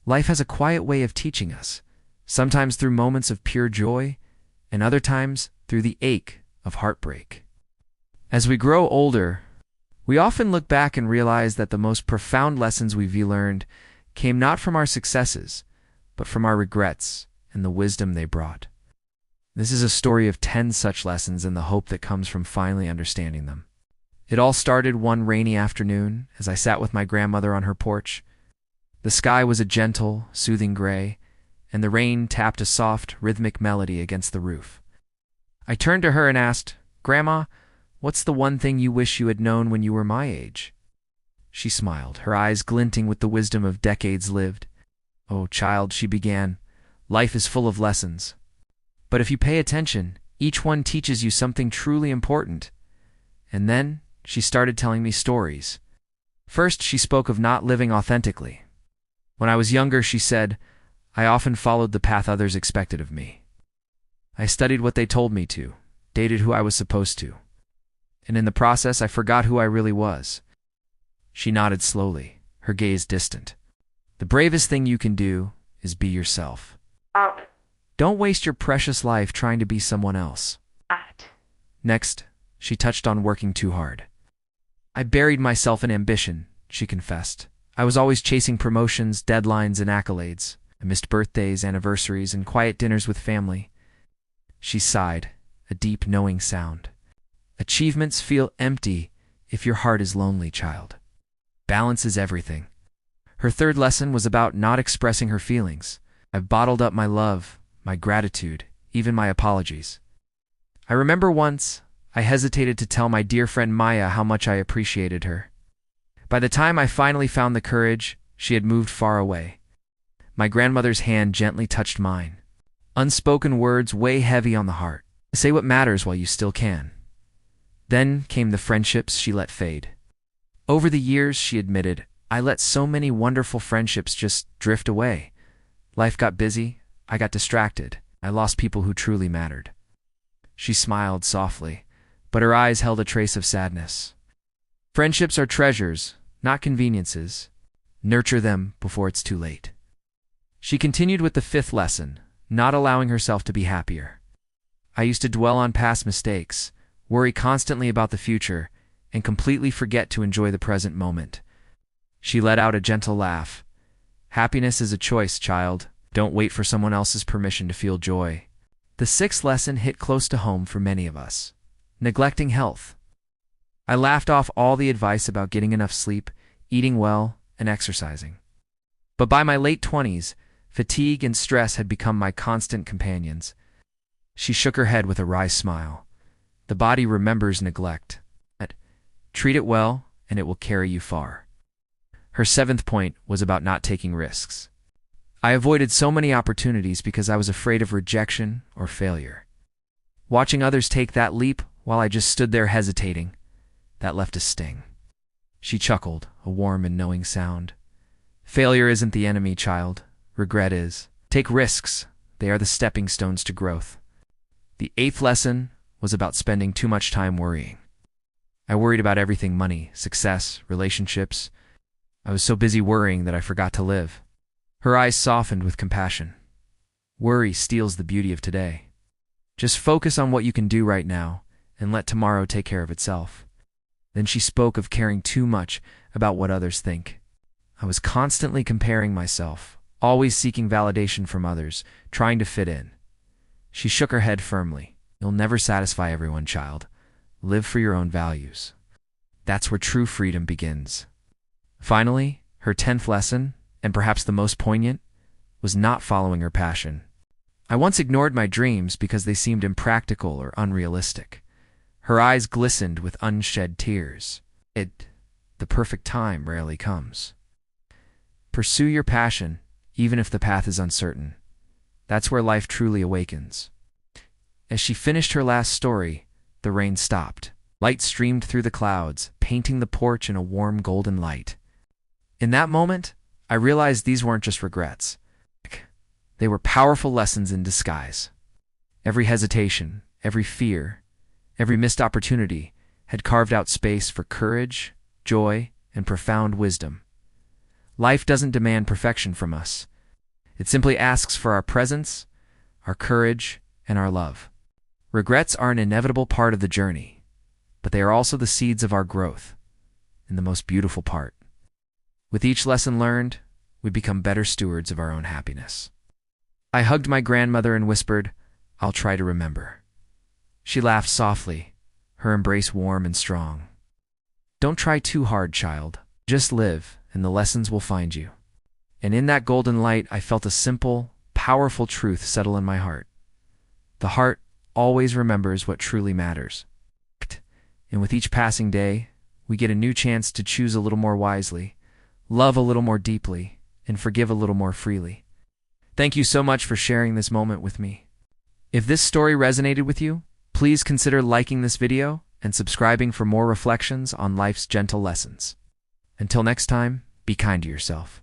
Life has a quiet way of teaching us, sometimes through moments of pure joy, and other times through the ache of heartbreak. As we grow older, we often look back and realize that the most profound lessons we've learned came not from our successes, but from our regrets and the wisdom they brought. This is a story of 10 such lessons and the hope that comes from finally understanding them. It all started one rainy afternoon as I sat with my grandmother on her porch. The sky was a gentle, soothing gray, and the rain tapped a soft, rhythmic melody against the roof. I turned to her and asked, "Grandma, what's the one thing you wish you had known when you were my age?" She smiled, her eyes glinting with the wisdom of decades lived. "Oh, child," she began, "life is full of lessons. But if you pay attention, each one teaches you something truly important." And then she started telling me stories. First, she spoke of not living authentically. When I was younger, she said, I often followed the path others expected of me. I studied what they told me to, dated who I was supposed to. And in the process, I forgot who I really was. She nodded slowly, her gaze distant. "The bravest thing you can do is be yourself. Don't waste your precious life trying to be someone else." Next, she touched on working too hard. "I buried myself in ambition," she confessed. "I was always chasing promotions, deadlines, and accolades. I missed birthdays, anniversaries, and quiet dinners with family." She sighed, a deep, knowing sound. "Achievements feel empty if your heart is lonely, child. Balance is everything." Her third lesson was about not expressing her feelings. "I've bottled up my love, my gratitude, even my apologies. I remember once, I hesitated to tell my dear friend Maya how much I appreciated her. By the time I finally found the courage, she had moved far away. My grandmother's hand gently touched mine. Unspoken words weigh heavy on the heart. Say what matters while you still can. Then came the friendships she let fade. Over the years, she admitted, I let so many wonderful friendships just drift away. Life got busy, I got distracted, I lost people who truly mattered. She smiled softly, but her eyes held a trace of sadness. Friendships are treasures, not conveniences. Nurture them before it's too late. She continued with the fifth lesson, not allowing herself to be happier. I used to dwell on past mistakes, worry constantly about the future, and completely forget to enjoy the present moment. She let out a gentle laugh. Happiness is a choice, child. Don't wait for someone else's permission to feel joy. The sixth lesson hit close to home for many of us. Neglecting health. I laughed off all the advice about getting enough sleep, eating well, and exercising. But by my late 20s, fatigue and stress had become my constant companions. She shook her head with a wry smile. The body remembers neglect. Treat it well, and it will carry you far. Her seventh point was about not taking risks. I avoided so many opportunities because I was afraid of rejection or failure. Watching others take that leap while I just stood there hesitating, that left a sting. She chuckled, a warm and knowing sound. Failure isn't the enemy, child. Regret is. Take risks. They are the stepping stones to growth. The eighth lesson was about spending too much time worrying. I worried about everything: money, success, relationships. I was so busy worrying that I forgot to live. Her eyes softened with compassion. Worry steals the beauty of today. Just focus on what you can do right now and let tomorrow take care of itself. Then she spoke of caring too much about what others think. I was constantly comparing myself, always seeking validation from others, trying to fit in. She shook her head firmly. You'll never satisfy everyone, child. Live for your own values. That's where true freedom begins. Finally, her 10th lesson, and perhaps the most poignant, was not following her passion. I once ignored my dreams because they seemed impractical or unrealistic. Her eyes glistened with unshed tears. The perfect time rarely comes. Pursue your passion, even if the path is uncertain. That's where life truly awakens. As she finished her last story, the rain stopped. Light streamed through the clouds, painting the porch in a warm golden light. In that moment, I realized these weren't just regrets. They were powerful lessons in disguise. Every hesitation, every fear, every missed opportunity had carved out space for courage, joy, and profound wisdom. Life doesn't demand perfection from us. It simply asks for our presence, our courage, and our love. Regrets are an inevitable part of the journey, but they are also the seeds of our growth, and the most beautiful part. With each lesson learned, we become better stewards of our own happiness. I hugged my grandmother and whispered, "I'll try to remember." She laughed softly, her embrace warm and strong. "Don't try too hard, child. Just live, and the lessons will find you." And in that golden light, I felt a simple, powerful truth settle in my heart. The heart always remembers what truly matters. And with each passing day, we get a new chance to choose a little more wisely, love a little more deeply, and forgive a little more freely. Thank you so much for sharing this moment with me. If this story resonated with you, please consider liking this video and subscribing for more reflections on life's gentle lessons. Until next time, be kind to yourself.